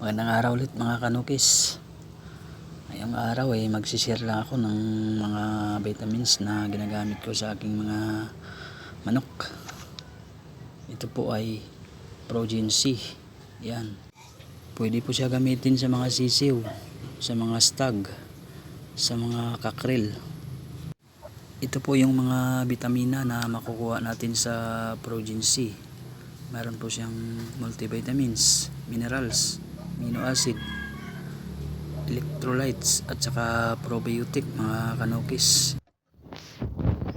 Magandang araw ulit mga kanukis. Ngayong araw ay magsishare lang ako ng mga vitamins na ginagamit ko sa aking mga manok. Ito po ay Progen C. Yan. Pwede po siya gamitin sa mga sisiw, sa mga stag, sa mga kakril. Ito po yung mga vitamina na makukuha natin sa Progen C. Meron po siyang multivitamins, minerals, amino acid, electrolytes at saka probiotic mga kanukis.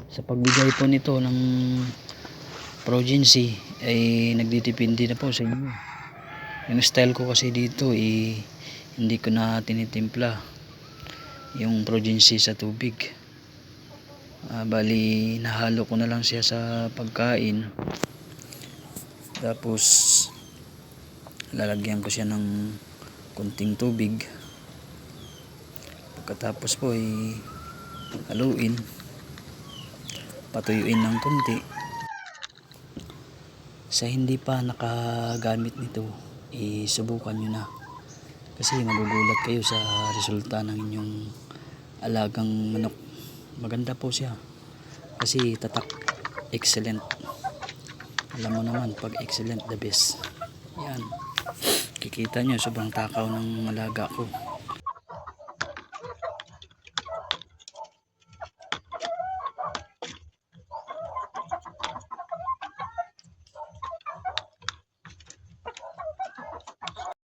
Sa pagbigay po nito ng Progen C ay nagdidepende na po sa inyo. Yung style ko kasi dito hindi ko na tinitimpla yung Progen C sa tubig. Bali nahalo ko na lang siya sa pagkain, tapos lalagyan ko siya ng kunting tubig. Pagkatapos po ay haluin, patuyuin ng kunti. Sa hindi pa nakagamit nito, isubukan nyo na, kasi magugulat kayo sa resulta ng inyong alagang manok. Maganda po siya kasi tatak, excellent. Alam mo naman pag excellent, the best. Yan, kikita nyo sobrang takaw ng malaga ko.